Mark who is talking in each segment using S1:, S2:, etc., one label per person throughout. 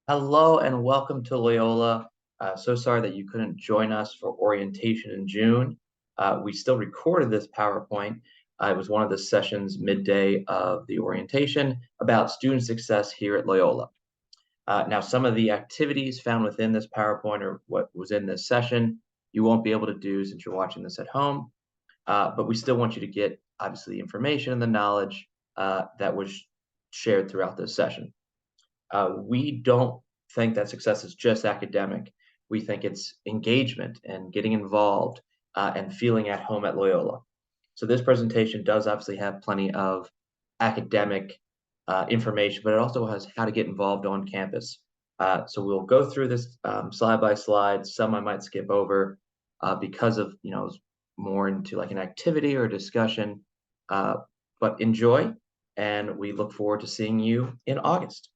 S1: Hello and welcome to Loyola. So sorry that you couldn't join us for orientation in June. We still recorded this PowerPoint. It was one of the sessions midday of the orientation about student success here at Loyola. Now, some of the activities found within this PowerPoint or what was in this session, you won't be able to do since you're watching this at home. But we still want you to get, obviously, the information and the knowledge that was shared throughout this session. We don't think that success is just academic. We think it's engagement and getting involved and feeling at home at Loyola. So this presentation does obviously have plenty of academic information, but it also has how to get involved on campus. So we'll go through this slide by slide. Some I might skip over because of, more into like an activity or a discussion. But enjoy, and we look forward to seeing you in August.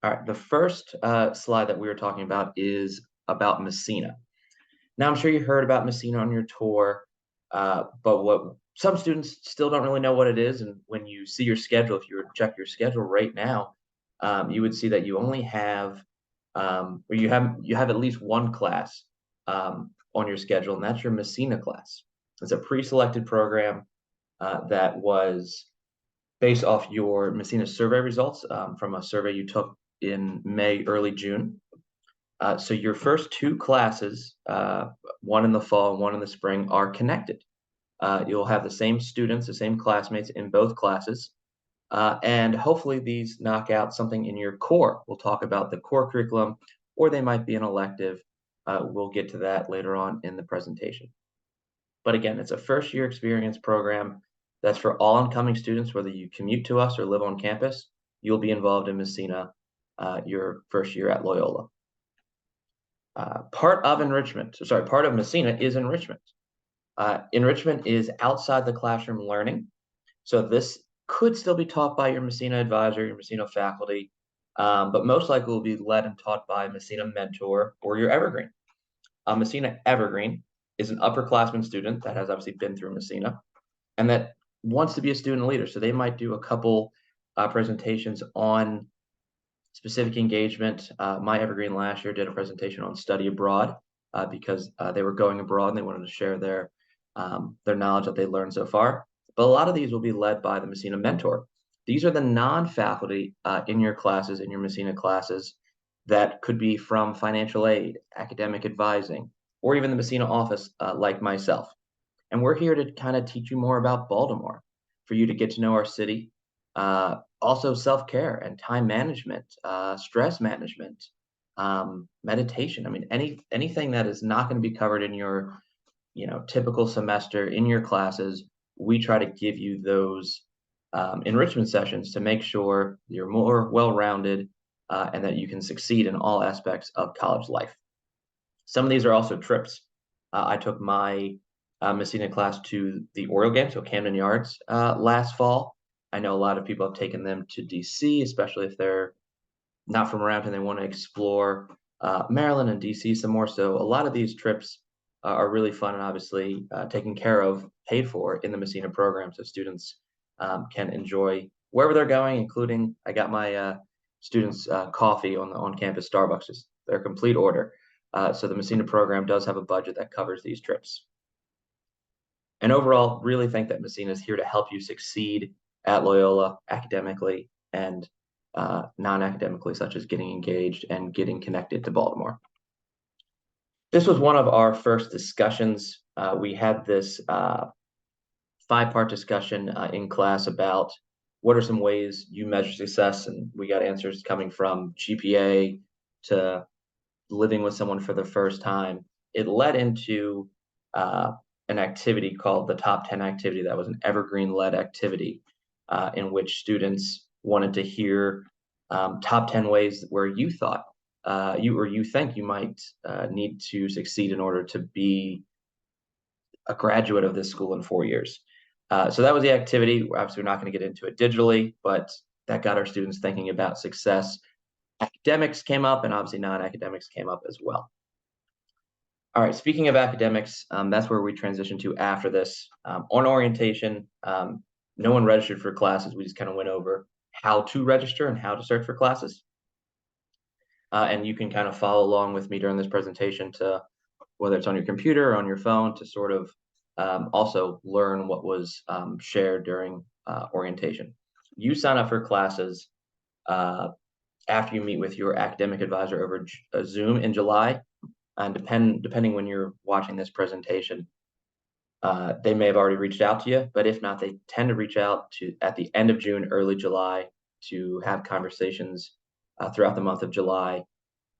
S1: All right, the first slide that we were talking about is about Messina. Now, I'm sure you heard about Messina on your tour, but what some students still don't really know what it is. And when you see your schedule, if you were to check your schedule right now, you would see that you only have, or you have at least one class on your schedule, and that's your Messina class. It's a pre-selected program that was based off your Messina survey results from a survey you took in May, early June. So your first two classes, one in the fall and one in the spring, are connected. You'll have the same students, the same classmates in both classes. And hopefully these knock out something in your core. We'll talk about the core curriculum, or they might be an elective. We'll get to that later on in the presentation. But again, it's a first year experience program that's for all incoming students, whether you commute to us or live on campus. You'll be involved in Messina your first year at Loyola. Part of Messina is enrichment. Enrichment is outside the classroom learning. So this could still be taught by your Messina advisor, your Messina faculty, but most likely will be led and taught by a Messina mentor or your Evergreen. A Messina Evergreen is an upperclassman student that has obviously been through Messina and that wants to be a student leader. So they might do a couple presentations on specific engagement. My Evergreen last year did a presentation on study abroad because they were going abroad and they wanted to share their knowledge that they learned so far. But a lot of these will be led by the Messina mentor. These are the non-faculty in your classes, in your Messina classes, that could be from financial aid, academic advising, or even the Messina office like myself. And we're here to kind of teach you more about Baltimore, for you to get to know our city, also self-care and time management, stress management, meditation. I mean, anything that is not going to be covered in your, typical semester in your classes, we try to give you those enrichment sessions to make sure you're more well-rounded and that you can succeed in all aspects of college life. Some of these are also trips. I took my Messina class to the Oriole game, so Camden Yards, last fall. I know a lot of people have taken them to DC, especially if they're not from around and they want to explore Maryland and DC some more. So a lot of these trips are really fun and obviously taken care of, paid for in the Messina program, so students can enjoy wherever they're going, including I got my students coffee on campus Starbucks, just their complete order. So the Messina program does have a budget that covers these trips. And overall, really think that Messina is here to help you succeed at Loyola academically and non-academically, such as getting engaged and getting connected to Baltimore. This was one of our first discussions. We had this five-part discussion in class about what are some ways you measure success, and we got answers coming from GPA to living with someone for the first time. It led into an activity called the Top 10 activity that was an Evergreen-led activity in which students wanted to hear top 10 ways where you thought you think you might need to succeed in order to be a graduate of this school in 4 years. So that was the activity. Obviously, we're not going to get into it digitally, but that got our students thinking about success. Academics came up, and obviously non-academics came up as well. All right, speaking of academics, that's where we transition to after this. On orientation, No one registered for classes. We just kind of went over how to register and how to search for classes. And you can kind of follow along with me during this presentation to whether it's on your computer or on your phone to sort of also learn what was shared during orientation. You sign up for classes after you meet with your academic advisor over Zoom in July, and depending when you're watching this presentation, they may have already reached out to you, but if not, they tend to reach out to at the end of June, early July to have conversations throughout the month of July.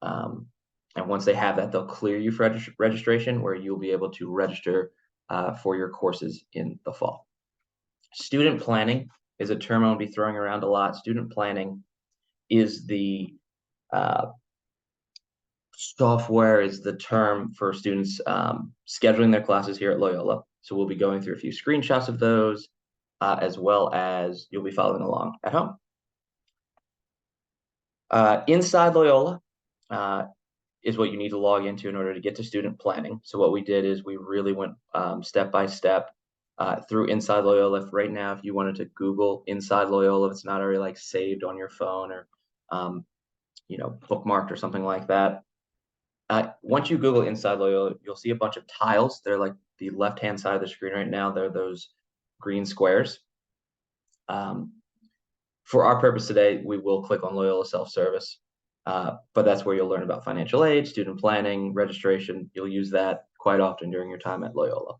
S1: And once they have that, they'll clear you for registration, where you'll be able to register for your courses in the fall. Student planning is a term I'll be throwing around a lot. Student planning is the software, is the term for students scheduling their classes here at Loyola. So we'll be going through a few screenshots of those, as well as you'll be following along at home. Inside Loyola is what you need to log into in order to get to student planning. So what we did is we really went step by step through Inside Loyola. Right now, if you wanted to Google Inside Loyola, if it's not already like saved on your phone or bookmarked or something like that. Once you Google Inside Loyola, you'll see a bunch of tiles. They're like the left-hand side of the screen right now. They're those green squares. For our purpose today, we will click on Loyola Self-Service. But that's where you'll learn about financial aid, student planning, registration. You'll use that quite often during your time at Loyola.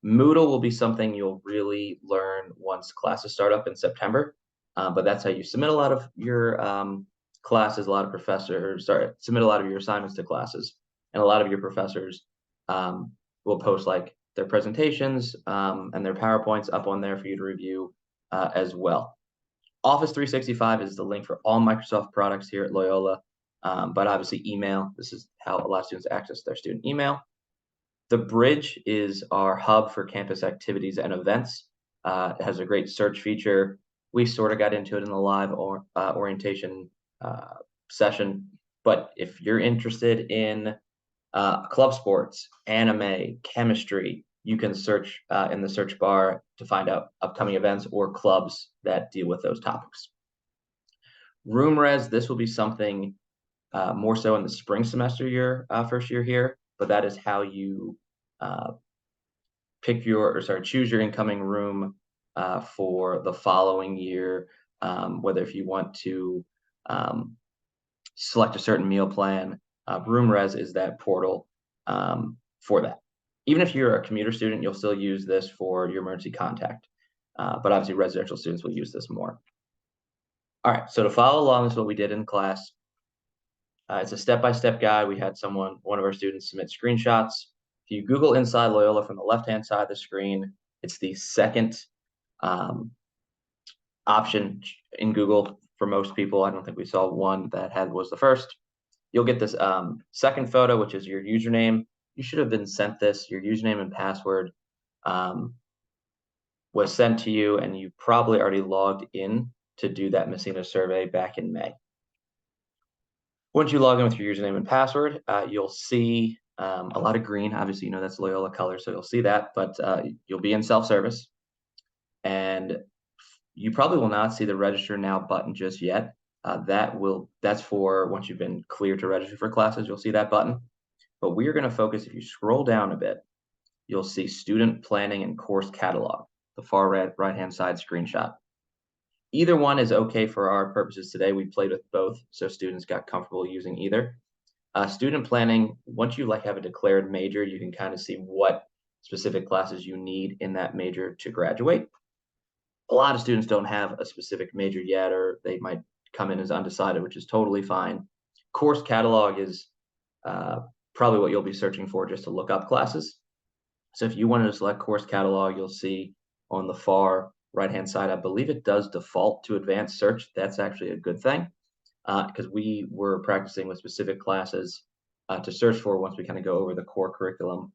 S1: Moodle will be something you'll really learn once classes start up in September. But that's how you submit a lot of your classes. A lot of professors submit a lot of your assignments to classes, and a lot of your professors will post like their presentations and their PowerPoints up on there for you to review as well. Office 365 is the link for all Microsoft products here at Loyola, but obviously email. This is how a lot of students access their student email. The Bridge is our hub for campus activities and events. It has a great search feature. We sort of got into it in the live orientation session, but if you're interested in club sports, anime, chemistry, you can search in the search bar to find out upcoming events or clubs that deal with those topics. RoomRes, this will be something more so in the spring semester your first year here, but that is how you choose your incoming room for the following year, whether if you want to select a certain meal plan. RoomRes is that portal for that. Even if you're a commuter student, you'll still use this for your emergency contact. But obviously residential students will use this more. All right, so to follow along, this is what we did in class. It's a step-by-step guide. We had one of our students submit screenshots. If you Google Inside Loyola from the left-hand side of the screen, it's the second option in Google for most people. I don't think we saw one that was the first. You'll get this second photo, which is your username. You should have been sent this. Your username and password was sent to you, and you probably already logged in to do that Messina survey back in May. Once you log in with your username and password, you'll see a lot of green. Obviously, that's Loyola color, so you'll see that, but you'll be in self-service. And you probably will not see the Register Now button just yet. That's for once you've been cleared to register for classes, you'll see that button. But we are going to focus, if you scroll down a bit, you'll see Student Planning and Course Catalog, the far right-hand side screenshot. Either one is okay for our purposes today. We played with both, so students got comfortable using either. Student planning, once you have a declared major, you can kind of see what specific classes you need in that major to graduate. A lot of students don't have a specific major yet, or they might come in as undecided, which is totally fine. Course catalog is probably what you'll be searching for just to look up classes. So if you wanted to select course catalog, you'll see on the far right-hand side, I believe it does default to advanced search. That's actually a good thing because we were practicing with specific classes to search for once we kind of go over the core curriculum.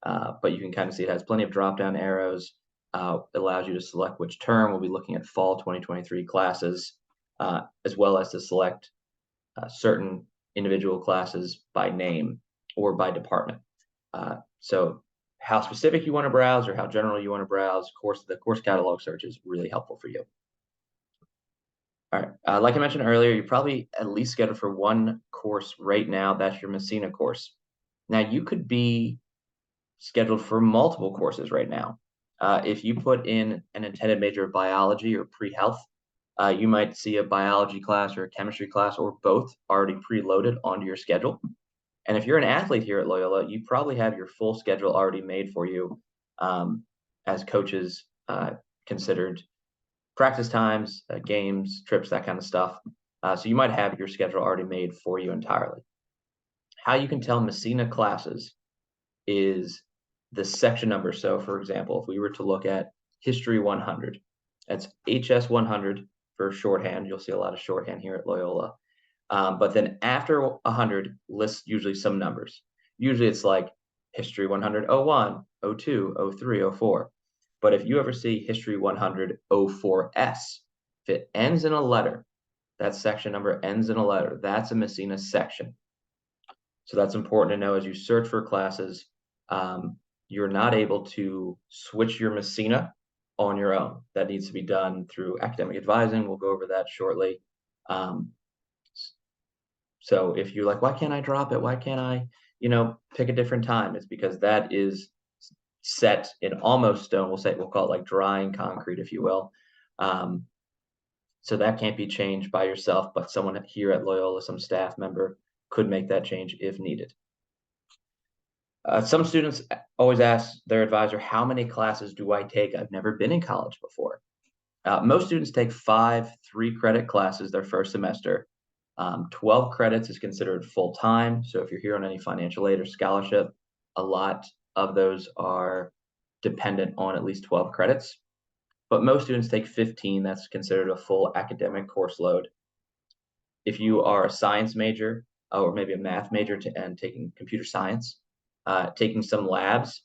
S1: But you can kind of see it has plenty of drop-down arrows. It allows you to select which term. We'll be looking at fall 2023 classes, as well as to select certain individual classes by name or by department. So how specific you want to browse or how general you want to browse, the course catalog search is really helpful for you. All right, like I mentioned earlier, you're probably at least scheduled for one course right now. That's your Messina course. Now, you could be scheduled for multiple courses right now. If you put in an intended major of biology or pre-health, you might see a biology class or a chemistry class or both already preloaded onto your schedule. And if you're an athlete here at Loyola, you probably have your full schedule already made for you, as coaches considered practice times, games, trips, that kind of stuff. So you might have your schedule already made for you entirely. How you can tell Messina classes is the section number. So for example, if we were to look at History 100, that's HS 100 for shorthand. You'll see a lot of shorthand here at Loyola. But then after 100 lists usually some numbers. Usually it's like History 100 01, 02, 03, 04. But if you ever see History 100 04S, if it ends in a letter, that section number ends in a letter, that's a Messina section. So that's important to know as you search for classes. You're not able to switch your Messina on your own. That needs to be done through academic advising. We'll go over that shortly. So if you're like, why can't I drop it? Why can't I, pick a different time? It's because that is set in almost stone. We'll call it like drying concrete, if you will. So that can't be changed by yourself, but someone here at Loyola, some staff member, could make that change if needed. Some students always ask their advisor, how many classes do I take? I've never been in college before. Most students take 5 3-credit classes their first semester. 12 credits is considered full-time. So if you're here on any financial aid or scholarship, a lot of those are dependent on at least 12 credits. But most students take 15. That's considered a full academic course load. If you are a science major or maybe a math major and taking computer science, taking some labs,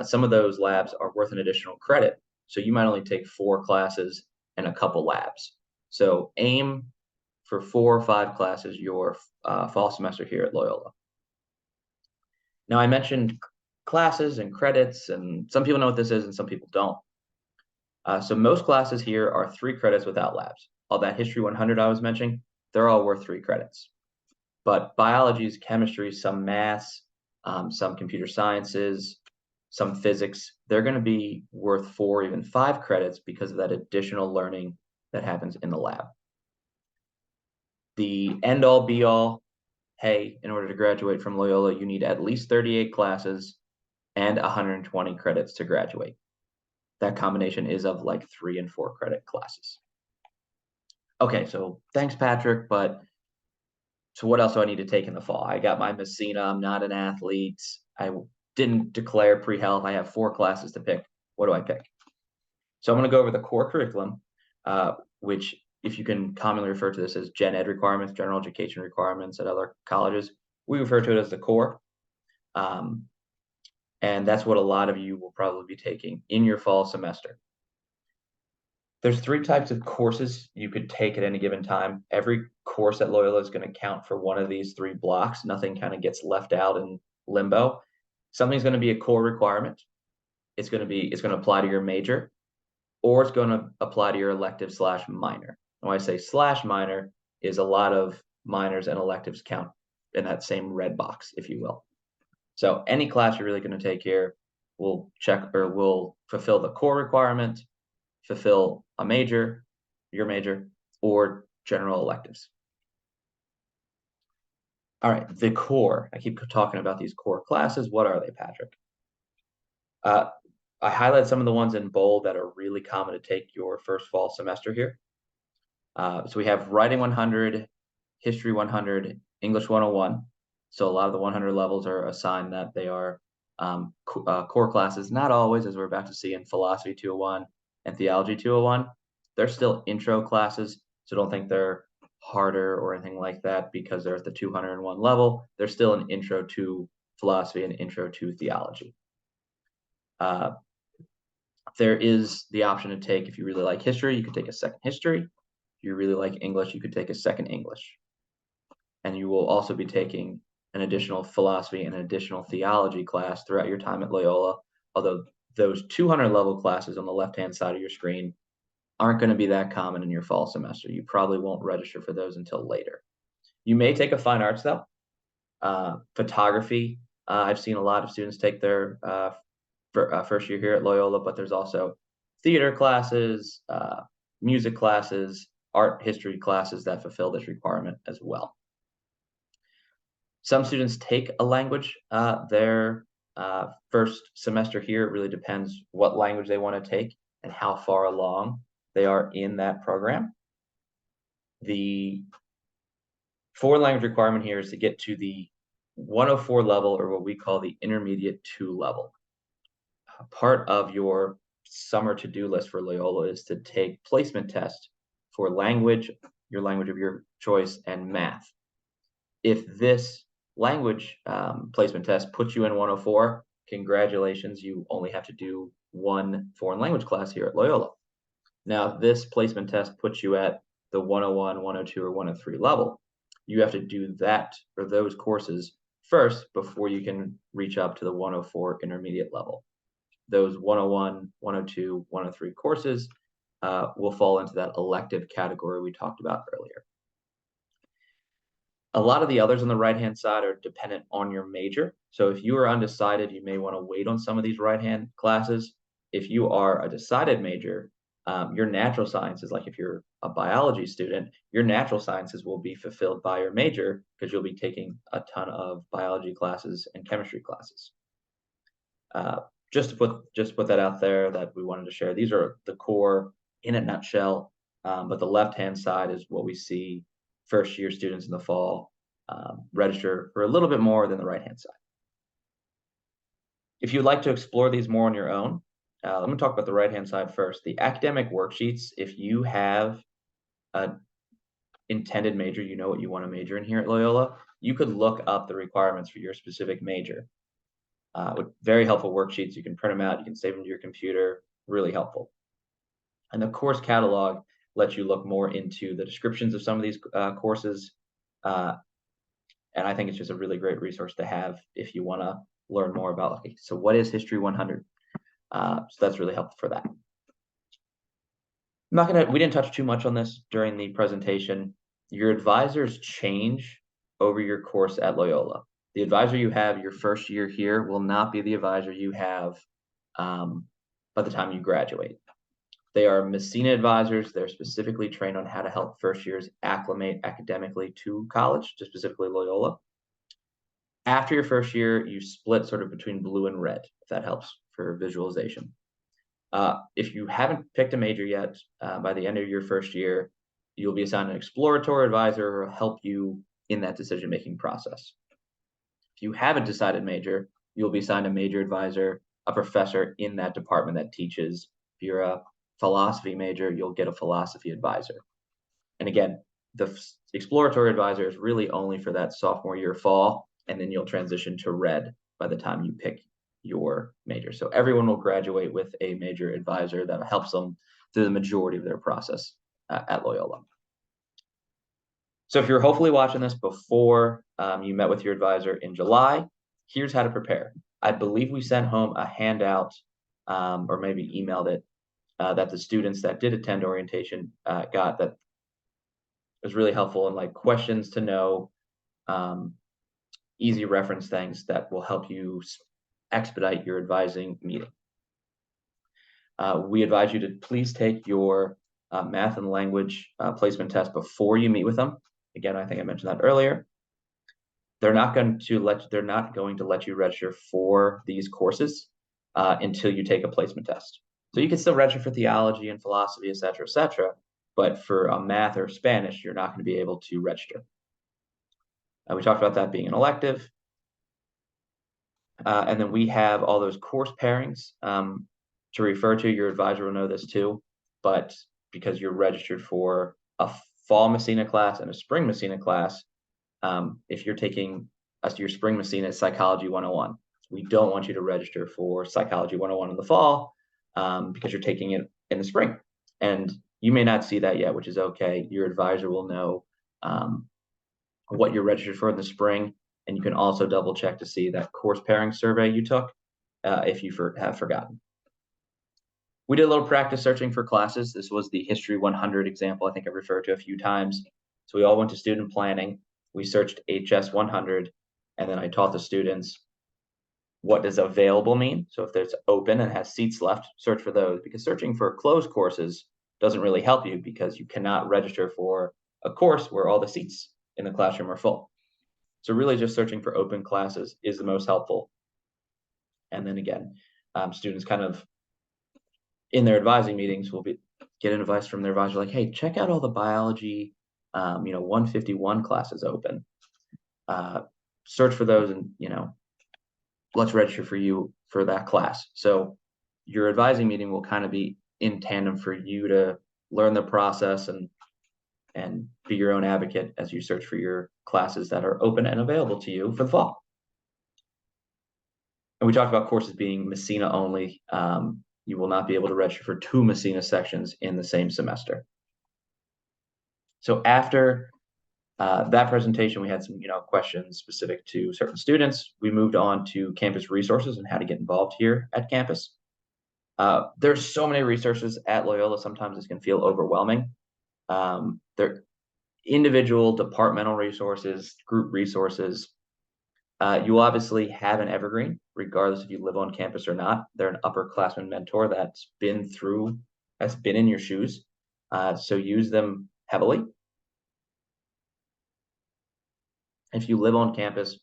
S1: some of those labs are worth an additional credit. So you might only take 4 classes and a couple labs. So aim for 4 or 5 classes your fall semester here at Loyola. Now, I mentioned classes and credits, and some people know what this is and some people don't. So most classes here are 3 credits without labs. All that History 100 I was mentioning, they're all worth 3 credits. But biologies, chemistry, some maths, some computer sciences, some physics, they're going to be worth 4, even 5 credits because of that additional learning that happens in the lab. The end all be all, hey, in order to graduate from Loyola, you need at least 38 classes and 120 credits to graduate. That combination is of like 3 and 4 credit classes. Okay, so thanks, Patrick, but so what else do I need to take in the fall? I got my Messina. I'm not an athlete. I didn't declare pre-health. I have 4 classes to pick. What do I pick? So I'm going to go over the core curriculum, which, if you can commonly refer to this as gen ed requirements, general education requirements at other colleges, we refer to it as the core. And that's what a lot of you will probably be taking in your fall semester. There's 3 types of courses you could take at any given time. Every course at Loyola is going to count for one of these 3 blocks. Nothing kind of gets left out in limbo. Something's going to be a core requirement. It's going to apply to your major, or it's going to apply to your elective / minor. And when I say / minor, is a lot of minors and electives count in that same red box, if you will. So any class you're really going to take here will fulfill the core requirement, fulfill a major, your major, or general electives. All right, the core. I keep talking about these core classes. What are they, Patrick? I highlighted some of the ones in bold that are really common to take your first fall semester here. So we have Writing 100, History 100, English 101. So a lot of the 100 levels are assigned that they are core classes. Not always, as we're about to see in Philosophy 201 and Theology 201. They're still intro classes, so don't think they're harder or anything like that because they're at the 201 level. They're still an intro to philosophy and intro to theology. There is the option to take, if you really like history, you could take a second history. If you really like English, you could take a second English. And you will also be taking an additional philosophy, and an additional theology class throughout your time at Loyola, although those 200 level classes on the left-hand side of your screen aren't going to be that common in your fall semester. You probably won't register for those until later. You may take a fine arts though. Photography, I've seen a lot of students take their first year here at Loyola, but there's also theater classes, music classes, art history classes that fulfill this requirement as well. Some students take a language their first semester here. It really depends what language they want to take and how far along they are in that program. The foreign language requirement here is to get to the 104 level, or what we call the intermediate 2 level. Part of your summer to-do list for Loyola is to take placement tests for language, your language of your choice, and math. If this language placement test puts you in 104, congratulations, you only have to do one foreign language class here at Loyola. Now, if this placement test puts you at the 101, 102, or 103 level, you have to do that or those courses first before you can reach up to the 104 intermediate level. Those 101, 102, 103 courses will fall into that elective category we talked about earlier. A lot of the others on the right-hand side are dependent on your major. So if you are undecided, you may want to wait on some of these right-hand classes. If you are a decided major, your natural sciences, like if you're a biology student, your natural sciences will be fulfilled by your major because you'll be taking a ton of biology classes and chemistry classes. Just to put that out there that we wanted to share. These are the core in a nutshell, but the left-hand side is what we see first-year students in the fall register for a little bit more than the right-hand side. If you'd like to explore these more on your own, let me talk about the right-hand side first. The academic worksheets, if you have an intended major, you know what you want to major in here at Loyola, you could look up the requirements for your specific major. With very helpful worksheets, you can print them out, you can save them to your computer, really helpful. And the course catalog lets you look more into the descriptions of some of these courses. And I think it's just a really great resource to have if you want to learn more about, okay, so what is History 100? So that's really helpful for that. We didn't touch too much on this during the presentation. Your advisors change over your course at Loyola. The advisor you have your first year here will not be the advisor you have by the time you graduate. They are Messina advisors. They're specifically trained on how to help first years acclimate academically to college, to specifically Loyola. After your first year, you split sort of between blue and red, if that helps for visualization. If you haven't picked a major yet, by the end of your first year, you'll be assigned an exploratory advisor who will help you in that decision-making process. If you haven't decided major, you'll be assigned a major advisor, a professor in that department that teaches. If you're a philosophy major, you'll get a philosophy advisor. And again, the exploratory advisor is really only for that sophomore year fall, and then you'll transition to red by the time you pick your major. So everyone will graduate with a major advisor that helps them through the majority of their process at Loyola. So if you're hopefully watching this before you met with your advisor in July, here's how to prepare. I believe we sent home a handout or maybe emailed it that the students that did attend orientation got, that was really helpful, and like questions to know, easy reference things that will help you expedite your advising meeting. We advise you to please take your math and language placement test before you meet with them. Again, I think I mentioned that earlier. They're not going to let you register for these courses until you take a placement test. So you can still register for theology and philosophy, et cetera, but for math or Spanish, you're not going to be able to register. We talked about that being an elective. And then we have all those course pairings to refer to. Your advisor will know this too, but because you're registered for a fall Messina class and a spring Messina class, if you're taking your spring Messina is Psychology 101. We don't want you to register for Psychology 101 in the fall because you're taking it in the spring. And you may not see that yet, which is okay. Your advisor will know what you're registered for in the spring. And you can also double check to see that course pairing survey you took if you have forgotten. We did a little practice searching for classes. This was the History 100 example I think I've referred to a few times. So we all went to student planning. We searched HS 100, and then I taught the students what does available mean. So if there's open and has seats left, search for those, because searching for closed courses doesn't really help you because you cannot register for a course where all the seats in the classroom are full. So really just searching for open classes is the most helpful. And then again, students kind of in their advising meetings will get advice from their advisor like, hey, check out all the biology, 151 classes open. Search for those and, let's register for you for that class. So your advising meeting will kind of be in tandem for you to learn the process and be your own advocate as you search for your classes that are open and available to you for the fall. And we talked about courses being Messina only. You will not be able to register for 2 Messina sections in the same semester. So after that presentation, we had some questions specific to certain students. We moved on to campus resources and how to get involved here at campus. There's so many resources at Loyola, sometimes this can feel overwhelming. They're individual departmental resources, group resources. You will obviously have an evergreen, regardless if you live on campus or not. They're an upperclassman mentor that's been in your shoes. So use them heavily. If you live on campus,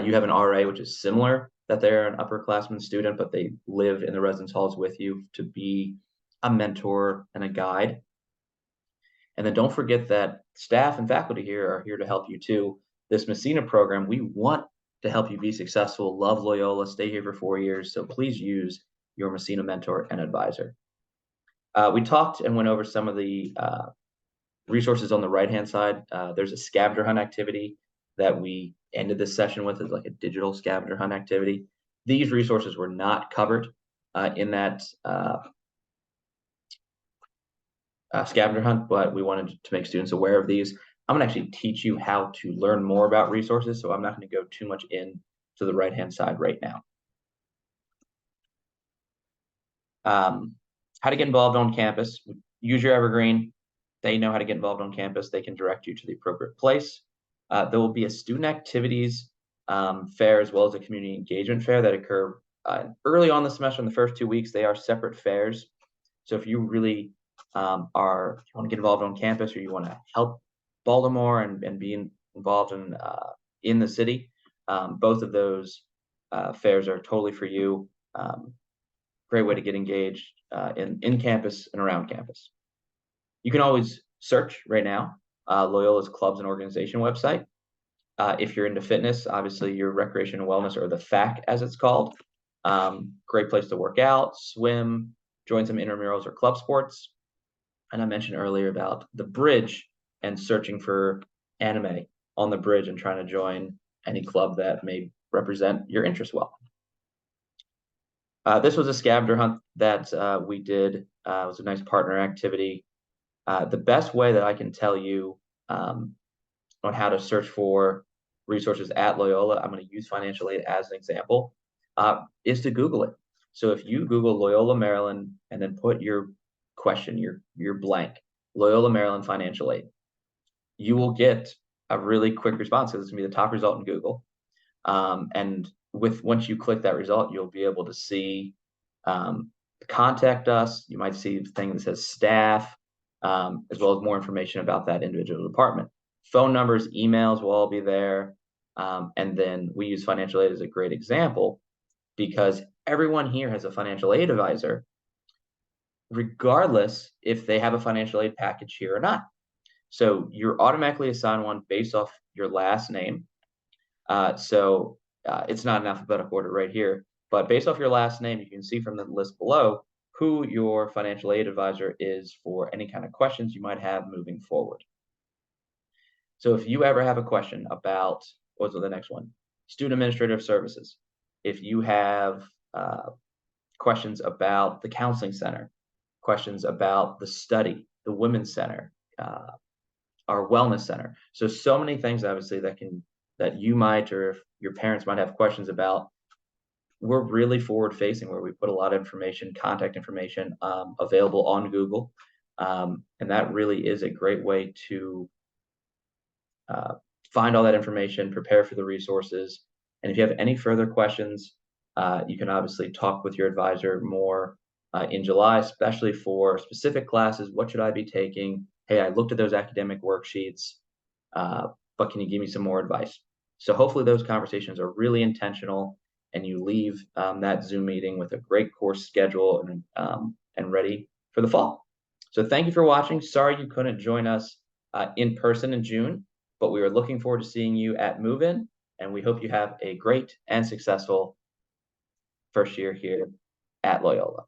S1: you have an RA, which is similar, that they're an upperclassman student, but they live in the residence halls with you to be a mentor and a guide. And then don't forget that staff and faculty here are here to help you too. This Messina program, we want to help you be successful, love Loyola, stay here for 4 years. So please use your Messina mentor and advisor. We talked and went over some of the resources on the right-hand side. There's a scavenger hunt activity that we ended this session with, is like a digital scavenger hunt activity. These resources were not covered in that scavenger hunt, but we wanted to make students aware of these. I'm gonna actually teach you how to learn more about resources, so I'm not gonna go too much in to the right-hand side right now. How to get involved on campus. Use your evergreen. They know how to get involved on campus. They can direct you to the appropriate place. There will be a student activities fair as well as a community engagement fair that occur early on the semester in the first 2 weeks. They are separate fairs. So if you really if you want to get involved on campus or you want to help Baltimore and be involved in the city, both of those fairs are totally for you. Great way to get engaged in campus and around campus. You can always search right now Loyola's clubs and organization website. If you're into fitness, obviously your recreation and wellness, or the FAC as it's called. Great place to work out, swim, join some intramurals or club sports. And I mentioned earlier about the bridge and searching for anime on the bridge and trying to join any club that may represent your interest well. This was a scavenger hunt that we did. It was a nice partner activity. The best way that I can tell you on how to search for resources at Loyola, I'm going to use financial aid as an example, is to Google it. So if you Google Loyola Maryland and then put your question, your blank, Loyola Maryland financial aid, you will get a really quick response because it's going to be the top result in Google. And once you click that result, you'll be able to see contact us. You might see a thing that says staff, as well as more information about that individual department. Phone numbers, emails will all be there. And then we use financial aid as a great example because everyone here has a financial aid advisor, regardless if they have a financial aid package here or not. So you're automatically assigned one based off your last name. It's not in alphabetical order right here, but based off your last name, you can see from the list below who your financial aid advisor is for any kind of questions you might have moving forward. So if you ever have a question about, what's the next one? Student administrative services. If you have questions about the counseling center, questions about the study, the women's center, our wellness center. So many things obviously that that you might, or if your parents might have questions about, we're really forward facing, where we put a lot of information, contact information, available on Google. And that really is a great way to uh, find all that information, prepare for the resources. And if you have any further questions, you can obviously talk with your advisor more in July, especially for specific classes. What should I be taking? Hey, I looked at those academic worksheets, but can you give me some more advice? So hopefully those conversations are really intentional, and you leave that Zoom meeting with a great course schedule and ready for the fall. So thank you for watching. Sorry you couldn't join us in person in June, but we are looking forward to seeing you at Move-In, and we hope you have a great and successful first year here at Loyola.